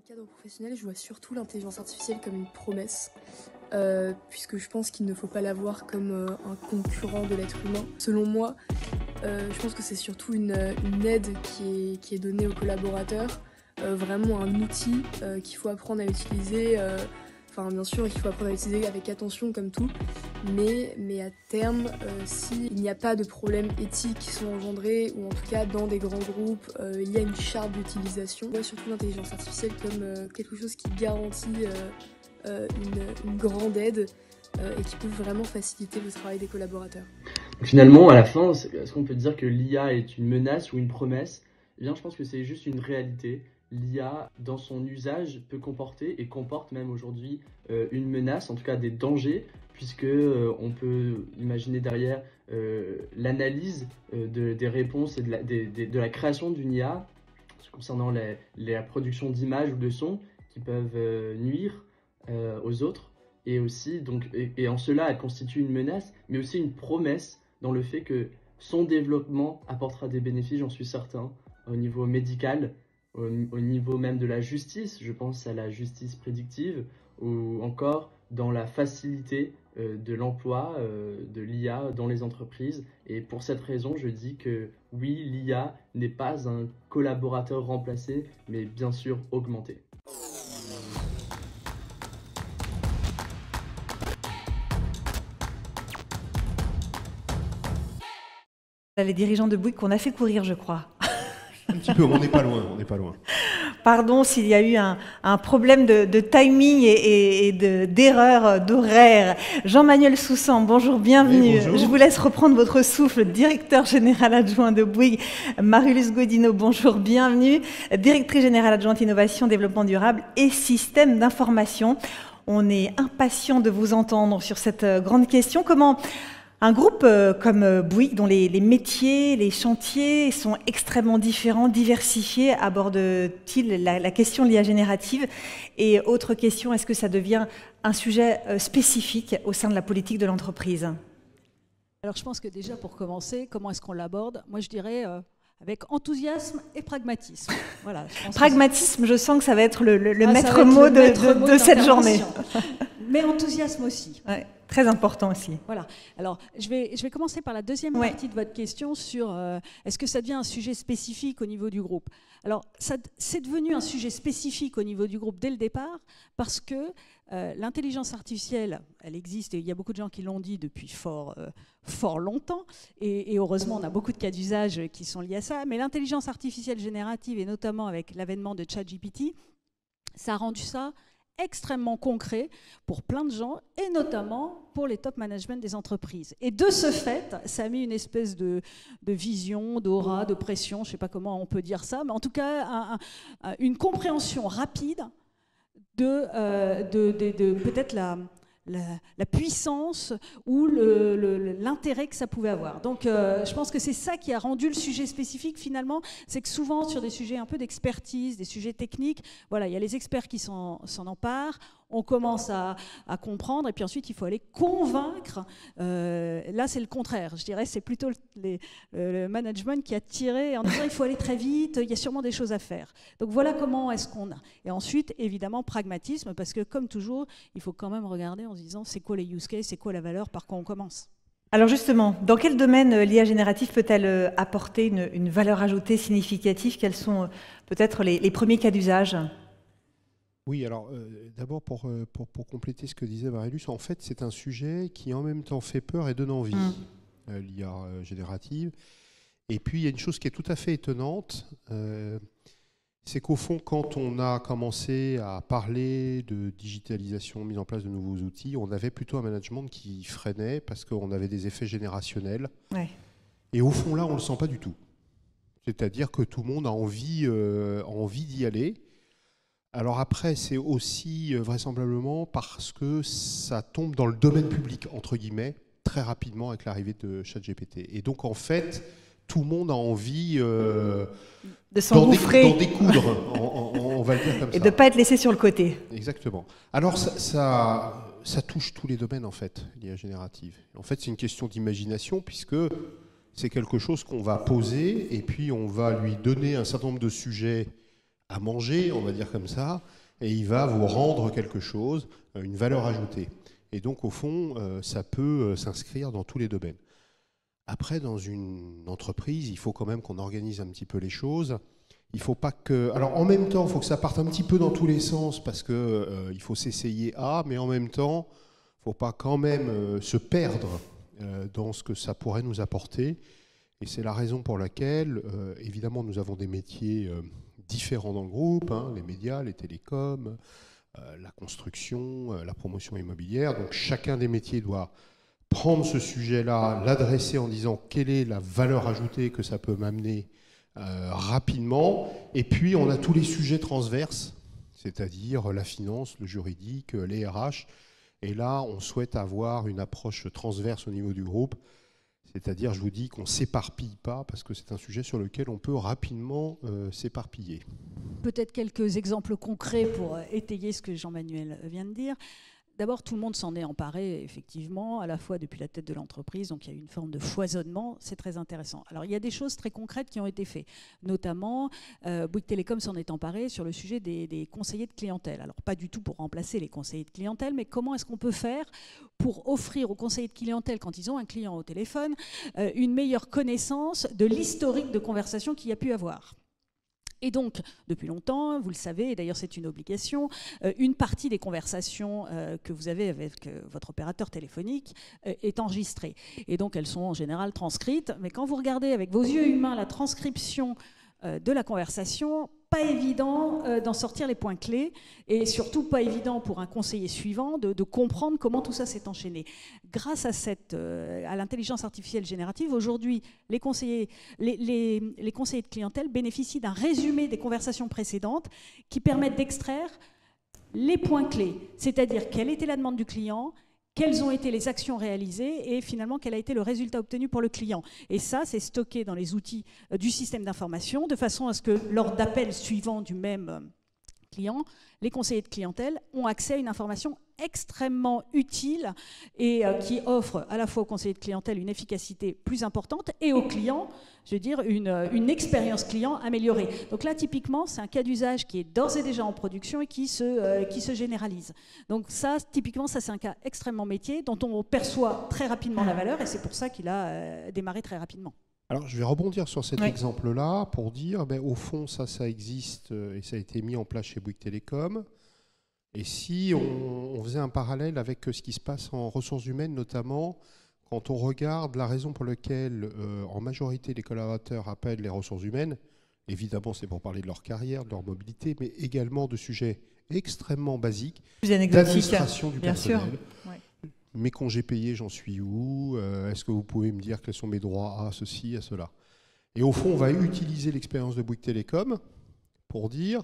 cadre professionnel, je vois surtout l'intelligence artificielle comme une promesse, puisque je pense qu'il ne faut pas la voir comme un concurrent de l'être humain. Selon moi, je pense que c'est surtout une aide qui est donnée aux collaborateurs, vraiment un outil qu'il faut apprendre à utiliser. Enfin, bien sûr, qu'il faut apprendre à utiliser avec attention comme tout, mais à terme, s'il n'y a pas de problèmes éthiques qui sont engendrés, ou en tout cas dans des grands groupes, il y a une charte d'utilisation. Je vois surtout l'intelligence artificielle comme quelque chose qui garantit une grande aide et qui peut vraiment faciliter le travail des collaborateurs. Finalement, à la fin, est-ce qu'on peut dire que l'IA est une menace ou une promesse? Eh bien, je pense que c'est juste une réalité. L'IA, dans son usage, peut comporter et comporte même aujourd'hui une menace, en tout cas des dangers, puisque on peut imaginer derrière l'analyse des réponses et de la création d'une IA concernant la production d'images ou de sons qui peuvent nuire aux autres. Et aussi, donc, et en cela, elle constitue une menace, mais aussi une promesse dans le fait que son développement apportera des bénéfices, j'en suis certain, au niveau médical, au niveau même de la justice, je pense à la justice prédictive, ou encore dans la facilité de l'emploi de l'IA dans les entreprises. Et pour cette raison, je dis que oui, l'IA n'est pas un collaborateur remplacé, mais bien sûr augmenté. Les dirigeants de Bouygues qu'on a fait courir, je crois. Un petit peu, on n'est pas loin, on n'est pas loin. Pardon s'il y a eu un problème de timing et d'erreur d'horaire. Jean-Manuel Soussan, bonjour, bienvenue. Oui, bonjour. Je vous laisse reprendre votre souffle, directeur général adjoint de Bouygues. Marie-Luce Godino, bonjour, bienvenue. Directrice générale adjointe innovation, développement durable et système d'information. On est impatient de vous entendre sur cette grande question. Comment un groupe comme Bouygues, dont les métiers, les chantiers sont extrêmement différents, diversifiés, aborde-t-il la question de l'IA générative? Et autre question, est-ce que ça devient un sujet spécifique au sein de la politique de l'entreprise? Alors je pense que déjà pour commencer, comment est-ce qu'on l'aborde? Moi je dirais avec enthousiasme et pragmatisme. Voilà, pragmatisme, je sens que ça va être le maître mot de cette journée. Mais enthousiasme aussi. Ouais, très important aussi. Voilà. Alors, je vais commencer par la deuxième partie de votre question sur est-ce que ça devient un sujet spécifique au niveau du groupe? Alors, c'est devenu un sujet spécifique au niveau du groupe dès le départ parce que l'intelligence artificielle, elle existe et il y a beaucoup de gens qui l'ont dit depuis fort longtemps et heureusement, on a beaucoup de cas d'usage qui sont liés à ça. Mais l'intelligence artificielle générative et notamment avec l'avènement de ChatGPT, ça a rendu ça extrêmement concret pour plein de gens et notamment pour les top management des entreprises. Et de ce fait, ça a mis une espèce de vision, d'aura, de pression, je ne sais pas comment on peut dire ça, mais en tout cas une compréhension rapide de peut-être la puissance ou l'intérêt que ça pouvait avoir. Donc je pense que c'est ça qui a rendu le sujet spécifique finalement, c'est que souvent sur des sujets un peu d'expertise, des sujets techniques, voilà, il y a les experts qui s'en emparent, on commence à comprendre et puis ensuite il faut aller convaincre. Là c'est le contraire, je dirais c'est plutôt le management qui a tiré en disant il faut aller très vite, il y a sûrement des choses à faire. Donc voilà comment est-ce qu'on a. Et ensuite évidemment pragmatisme parce que comme toujours il faut quand même regarder en se disant c'est quoi les use cases, c'est quoi la valeur, par quoi on commence. Alors justement, dans quel domaine l'IA générative peut-elle apporter une valeur ajoutée significative? Quels sont peut-être les premiers cas d'usage? Oui, alors d'abord pour compléter ce que disait Marie-Luce, en fait c'est un sujet qui en même temps fait peur et donne envie, l'IA générative. Et puis il y a une chose qui est tout à fait étonnante, c'est qu'au fond quand on a commencé à parler de digitalisation, mise en place de nouveaux outils, on avait plutôt un management qui freinait parce qu'on avait des effets générationnels. Ouais. Et au fond là on ne le sent pas du tout. C'est-à-dire que tout le monde a envie d'y aller. Alors après, c'est aussi vraisemblablement parce que ça tombe dans le domaine public, entre guillemets, très rapidement avec l'arrivée de ChatGPT. Et donc, en fait, tout le monde a envie de s'engouffrer, d'en découdre, on va le dire comme ça. Et de ne pas être laissé sur le côté. Exactement. Alors, ça touche tous les domaines, en fait, l'IA générative. En fait, c'est une question d'imagination, puisque c'est quelque chose qu'on va poser, et puis on va lui donner un certain nombre de sujets à manger, on va dire comme ça, et il va vous rendre quelque chose, une valeur ajoutée. Et donc, au fond, ça peut s'inscrire dans tous les domaines. Après, dans une entreprise, il faut quand même qu'on organise un petit peu les choses. Il faut pas que... Alors, en même temps, il faut que ça parte un petit peu dans tous les sens parce qu'il faut s'essayer à, mais en même temps, il ne faut pas quand même se perdre dans ce que ça pourrait nous apporter. Et c'est la raison pour laquelle, évidemment, nous avons des métiers différents dans le groupe, hein, les médias, les télécoms, la construction, la promotion immobilière. Donc chacun des métiers doit prendre ce sujet-là, l'adresser en disant quelle est la valeur ajoutée que ça peut m'amener rapidement. Et puis on a tous les sujets transverses, c'est-à-dire la finance, le juridique, les RH. Et là, on souhaite avoir une approche transverse au niveau du groupe. C'est-à-dire, je vous dis qu'on ne s'éparpille pas, parce que c'est un sujet sur lequel on peut rapidement s'éparpiller. Peut-être quelques exemples concrets pour étayer ce que Jean-Manuel vient de dire. D'abord, tout le monde s'en est emparé, effectivement, à la fois depuis la tête de l'entreprise, donc il y a eu une forme de foisonnement, c'est très intéressant. Alors, il y a des choses très concrètes qui ont été faites, notamment, Bouygues Télécom s'en est emparé sur le sujet des conseillers de clientèle. Alors, pas du tout pour remplacer les conseillers de clientèle, mais comment est-ce qu'on peut faire pour offrir aux conseillers de clientèle, quand ils ont un client au téléphone, une meilleure connaissance de l'historique de conversation qu'il y a pu avoir. Et donc, depuis longtemps, vous le savez, et d'ailleurs c'est une obligation, une partie des conversations que vous avez avec votre opérateur téléphonique est enregistrée. Et donc elles sont en général transcrites, mais quand vous regardez avec vos yeux humains la transcription de la conversation, pas évident d'en sortir les points clés et surtout pas évident pour un conseiller suivant de comprendre comment tout ça s'est enchaîné. Grâce à l'intelligence artificielle générative, aujourd'hui, les conseillers de clientèle bénéficient d'un résumé des conversations précédentes qui permettent d'extraire les points clés, c'est-à-dire quelle était la demande du client, quelles ont été les actions réalisées et finalement quel a été le résultat obtenu pour le client. Et ça, c'est stocké dans les outils du système d'information de façon à ce que lors d'appels suivants du même client, les conseillers de clientèle ont accès à une information extrêmement utile et qui offre à la fois aux conseillers de clientèle une efficacité plus importante et aux clients, je veux dire, une expérience client améliorée. Donc là, typiquement, c'est un cas d'usage qui est d'ores et déjà en production et qui se généralise. Donc ça, typiquement, ça c'est un cas extrêmement métier dont on perçoit très rapidement la valeur et c'est pour ça qu'il a démarré très rapidement. Alors, je vais rebondir sur cet exemple-là pour dire, au fond, ça existe et ça a été mis en place chez Bouygues Télécom. Et si on faisait un parallèle avec ce qui se passe en ressources humaines, notamment quand on regarde la raison pour laquelle, en majorité, les collaborateurs appellent les ressources humaines, évidemment, c'est pour parler de leur carrière, de leur mobilité, mais également de sujets extrêmement basiques, d'administration du personnel. Ouais. Mes congés payés, j'en suis où? Est-ce que vous pouvez me dire quels sont mes droits à ceci, à cela? Et au fond, on va utiliser l'expérience de Bouygues Télécom pour dire,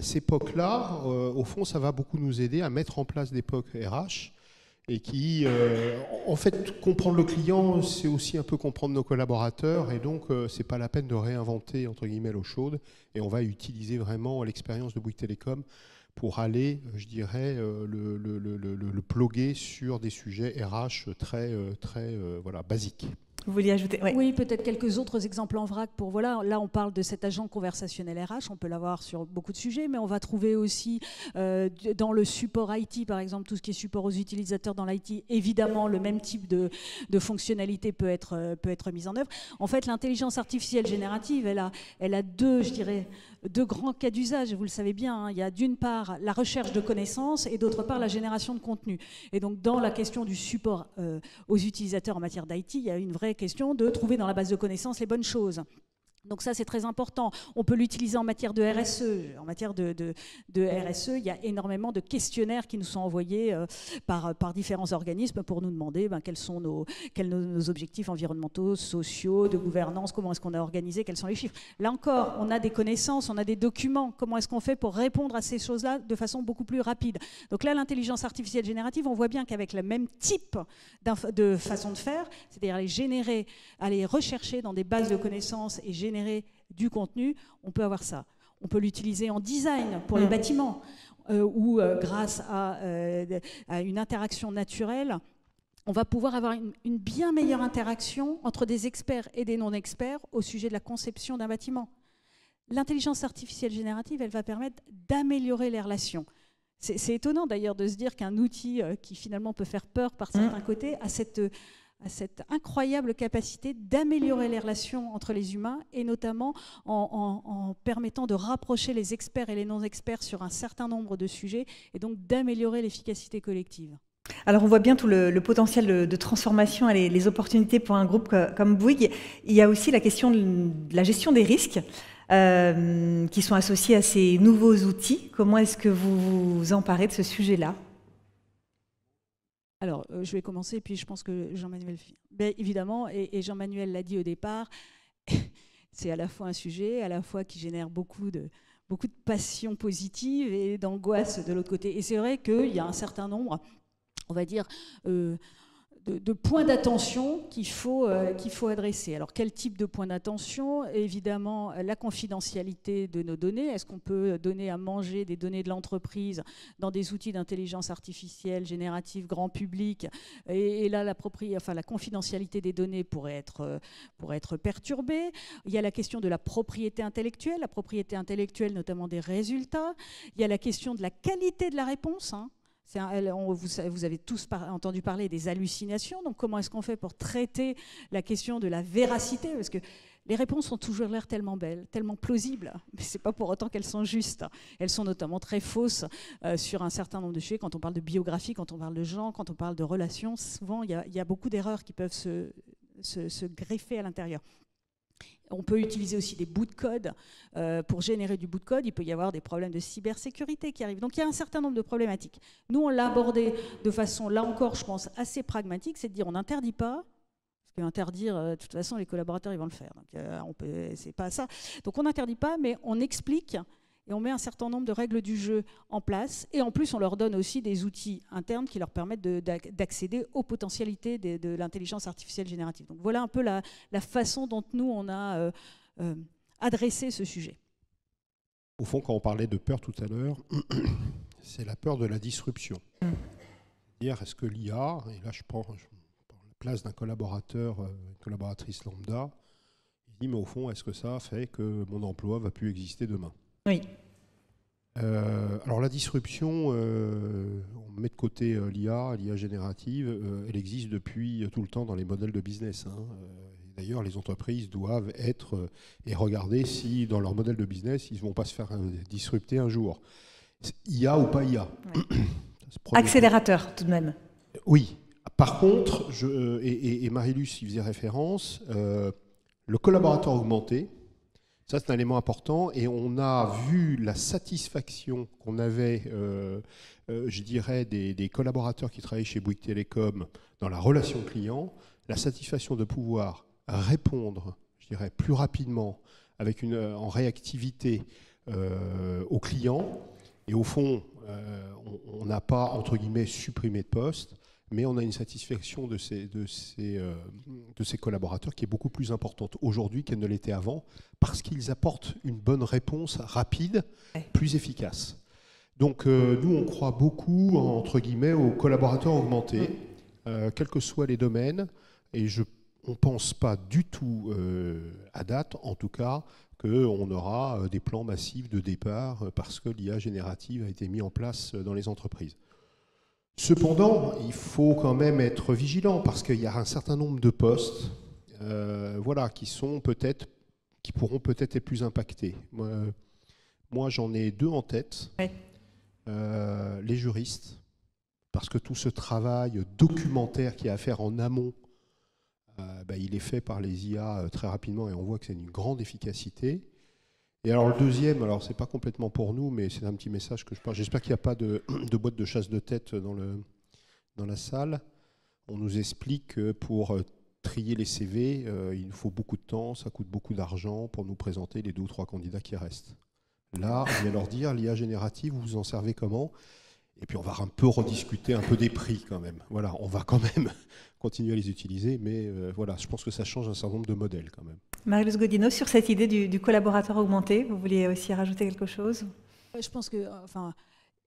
ces POC-là, au fond, ça va beaucoup nous aider à mettre en place des POC RH et qui, en fait, comprendre le client, c'est aussi un peu comprendre nos collaborateurs et donc, c'est pas la peine de réinventer, entre guillemets, l'eau chaude et on va utiliser vraiment l'expérience de Bouygues Télécom pour aller, je dirais, le ploguer sur des sujets RH très basiques. Vous vouliez ajouter? Oui, peut-être quelques autres exemples en vrac. Là, on parle de cet agent conversationnel RH, on peut l'avoir sur beaucoup de sujets, mais on va trouver aussi dans le support IT, par exemple, tout ce qui est support aux utilisateurs dans l'IT, évidemment, le même type de fonctionnalité peut être mise en œuvre. En fait, l'intelligence artificielle générative, elle a deux grands cas d'usage, vous le savez bien. Hein. Il y a d'une part la recherche de connaissances et d'autre part la génération de contenu. Et donc, dans la question du support aux utilisateurs en matière d'IT, il y a une vraie question de trouver dans la base de connaissances les bonnes choses. Donc ça, c'est très important. On peut l'utiliser en matière de RSE. En matière de RSE, il y a énormément de questionnaires qui nous sont envoyés par différents organismes pour nous demander quels sont nos objectifs environnementaux, sociaux, de gouvernance, comment est-ce qu'on a organisé, quels sont les chiffres. Là encore, on a des connaissances, on a des documents. Comment est-ce qu'on fait pour répondre à ces choses-là de façon beaucoup plus rapide? Donc là, l'intelligence artificielle générative, on voit bien qu'avec le même type de façon de faire, c'est-à-dire aller rechercher dans des bases de connaissances et générer du contenu, on peut avoir ça. On peut l'utiliser en design pour les bâtiments ou grâce à une interaction naturelle, on va pouvoir avoir une bien meilleure interaction entre des experts et des non-experts au sujet de la conception d'un bâtiment. l'intelligence artificielle générative, elle va permettre d'améliorer les relations. C'est étonnant d'ailleurs de se dire qu'un outil qui finalement peut faire peur par certains côtés a cette incroyable capacité d'améliorer les relations entre les humains, et notamment en permettant de rapprocher les experts et les non-experts sur un certain nombre de sujets, et donc d'améliorer l'efficacité collective. Alors on voit bien tout le potentiel de transformation et les opportunités pour un groupe comme Bouygues. Il y a aussi la question de la gestion des risques qui sont associés à ces nouveaux outils. Comment est-ce que vous vous emparez de ce sujet-là ? Alors, je vais commencer, puis je pense que Jean-Manuel... Bien, évidemment, et Jean-Manuel l'a dit au départ, c'est à la fois un sujet, à la fois qui génère beaucoup de passion positive et d'angoisse de l'autre côté. Et c'est vrai qu'il y a un certain nombre, on va dire, de points d'attention qu'il faut adresser. Alors, quel type de points d'attention ? Évidemment, la confidentialité de nos données. Est-ce qu'on peut donner à manger des données de l'entreprise dans des outils d'intelligence artificielle générative grand public ? Et là, la confidentialité des données pourrait être perturbée. Il y a la question de la propriété intellectuelle notamment des résultats. Il y a la question de la qualité de la réponse, hein. Vous avez tous entendu parler des hallucinations, donc comment est-ce qu'on fait pour traiter la question de la véracité ? Parce que les réponses ont toujours l'air tellement belles, tellement plausibles, mais ce n'est pas pour autant qu'elles sont justes. Elles sont notamment très fausses sur un certain nombre de sujets. Quand on parle de biographie, quand on parle de gens, quand on parle de relations, souvent il y a beaucoup d'erreurs qui peuvent se greffer à l'intérieur. On peut utiliser aussi des bouts de code pour générer du bout de code. Il peut y avoir des problèmes de cybersécurité qui arrivent. Donc il y a un certain nombre de problématiques. Nous, on l'a abordé de façon, là encore, je pense, assez pragmatique, c'est de dire on n'interdit pas, parce qu'interdire, de toute façon, les collaborateurs, ils vont le faire. Donc c'est pas ça. Donc on n'interdit pas, mais on explique et on met un certain nombre de règles du jeu en place. Et en plus, on leur donne aussi des outils internes qui leur permettent d'accéder aux potentialités de l'intelligence artificielle générative. Donc voilà un peu la façon dont nous, on a adressé ce sujet. Au fond, quand on parlait de peur tout à l'heure, c'est la peur de la disruption. C'est-à-dire, est-ce que l'IA, et là je prends la place d'un collaborateur, une collaboratrice lambda, il dit, mais au fond, est-ce que ça fait que mon emploi ne va plus exister demain ? Oui. Alors la disruption, on met de côté l'IA générative, elle existe depuis tout le temps dans les modèles de business. Hein. D'ailleurs, les entreprises doivent être et regarder si dans leur modèle de business, ils ne vont pas se faire disrupter un jour. IA ou pas IA. Ouais. Accélérateur tout de même. Oui. Par contre, et Marilus y faisait référence, le collaborateur augmenté, ça, c'est un élément important, et on a vu la satisfaction qu'on avait, je dirais, des collaborateurs qui travaillaient chez Bouygues Télécom dans la relation client, la satisfaction de pouvoir répondre, je dirais, plus rapidement, en réactivité aux clients. Et au fond, on n'a pas, entre guillemets, supprimé de poste, mais on a une satisfaction de ces collaborateurs qui est beaucoup plus importante aujourd'hui qu'elle ne l'était avant, parce qu'ils apportent une bonne réponse rapide, plus efficace. Donc nous, on croit beaucoup, entre guillemets, aux collaborateurs augmentés, quels que soient les domaines, et on ne pense pas du tout, à date en tout cas, qu'on aura des plans massifs de départ parce que l'IA générative a été mis en place dans les entreprises. Cependant, il faut quand même être vigilant parce qu'il y a un certain nombre de postes qui pourront peut-être être plus impactés. Moi, j'en ai deux en tête. Oui. Les juristes, parce que tout ce travail documentaire qu'il y a à faire en amont, il est fait par les IA très rapidement et on voit que c'est une grande efficacité. Et alors le deuxième, alors c'est pas complètement pour nous, mais c'est un petit message que je parle. J'espère qu'il n'y a pas de boîte de chasse de tête dans la salle. On nous explique que pour trier les CV, il faut beaucoup de temps, ça coûte beaucoup d'argent pour nous présenter les 2 ou 3 candidats qui restent. Là, on vient leur dire, l'IA générative, vous vous en servez comment ? Et puis on va un peu rediscuter un peu des prix quand même. Voilà, on va quand même continuer à les utiliser, mais voilà, je pense que ça change un certain nombre de modèles quand même. Marilus Godino, sur cette idée du collaborateur augmenté, vous vouliez aussi rajouter quelque chose ? Je pense que,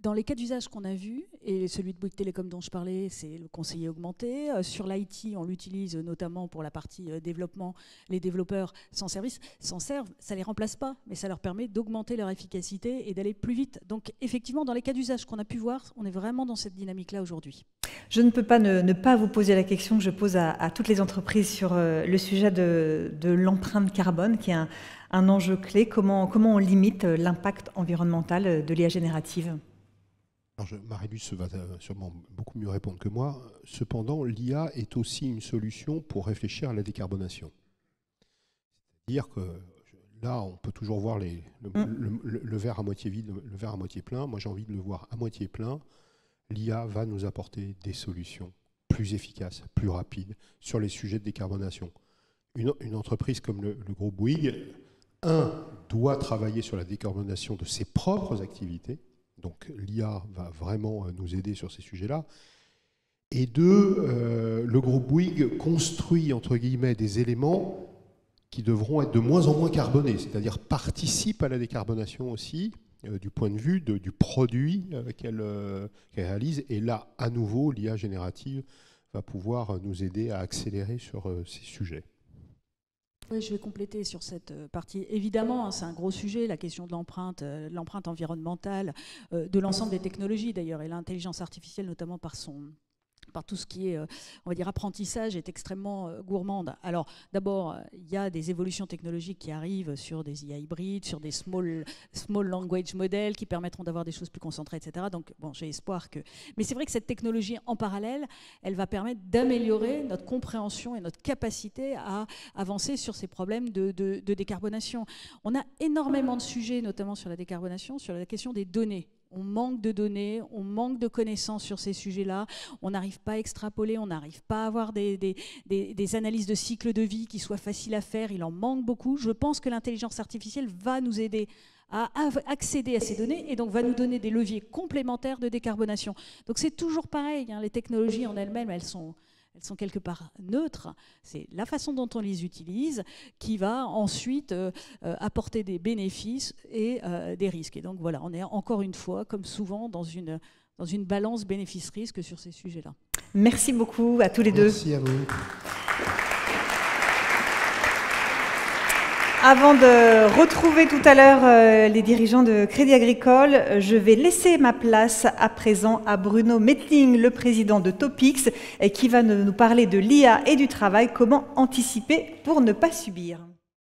Dans les cas d'usage qu'on a vus, et celui de Bouygues Télécom dont je parlais, c'est le conseiller augmenté. Sur l'IT, on l'utilise notamment pour la partie développement. Les développeurs s'en servent, ça ne les remplace pas, mais ça leur permet d'augmenter leur efficacité et d'aller plus vite. Donc effectivement, dans les cas d'usage qu'on a pu voir, on est vraiment dans cette dynamique-là aujourd'hui. Je ne peux pas ne pas vous poser la question que je pose à toutes les entreprises sur le sujet de l'empreinte carbone, qui est un enjeu clé. Comment on limite l'impact environnemental de l'IA générative ? Alors Marie-Luce va sûrement beaucoup mieux répondre que moi. Cependant, l'IA est aussi une solution pour réfléchir à la décarbonation. C'est-à-dire que là, on peut toujours voir le verre à moitié vide, le verre à moitié plein. Moi, j'ai envie de le voir à moitié plein. L'IA va nous apporter des solutions plus efficaces, plus rapides sur les sujets de décarbonation. Une entreprise comme le groupe Bouygues, doit travailler sur la décarbonation de ses propres activités. Donc l'IA va vraiment nous aider sur ces sujets-là. Et le groupe Bouygues construit, entre guillemets, des éléments qui devront être de moins en moins carbonés, c'est-à-dire participe à la décarbonation aussi, du point de vue du produit qu'elle réalise. Et là, à nouveau, l'IA générative va pouvoir nous aider à accélérer sur ces sujets. Oui, je vais compléter sur cette partie. Évidemment, c'est un gros sujet, la question de l'empreinte environnementale, de l'ensemble des technologies d'ailleurs, et l'intelligence artificielle, notamment par tout ce qui est, on va dire, apprentissage, est extrêmement gourmande. Alors, d'abord, il y a des évolutions technologiques qui arrivent sur des IA hybrides, sur des small language models qui permettront d'avoir des choses plus concentrées, etc. Donc, bon, j'ai espoir que... Mais c'est vrai que cette technologie, en parallèle, elle va permettre d'améliorer notre compréhension et notre capacité à avancer sur ces problèmes de décarbonation. On a énormément de sujets, notamment sur la décarbonation, sur la question des données. On manque de données, on manque de connaissances sur ces sujets-là, on n'arrive pas à extrapoler, on n'arrive pas à avoir des analyses de cycle de vie qui soient faciles à faire, il en manque beaucoup. Je pense que l'intelligence artificielle va nous aider à accéder à ces données et donc va nous donner des leviers complémentaires de décarbonation. Donc c'est toujours pareil, hein, les technologies en elles-mêmes, elles sont quelque part neutres. C'est la façon dont on les utilise qui va ensuite apporter des bénéfices et des risques. Et donc voilà, on est encore une fois, comme souvent, dans une balance bénéfice-risque sur ces sujets-là. Merci beaucoup à tous les deux. Merci à vous. Avant de retrouver tout à l'heure les dirigeants de Crédit Agricole, je vais laisser ma place à présent à Bruno Mettling, le président de Topix, qui va nous parler de l'IA et du travail, comment anticiper pour ne pas subir.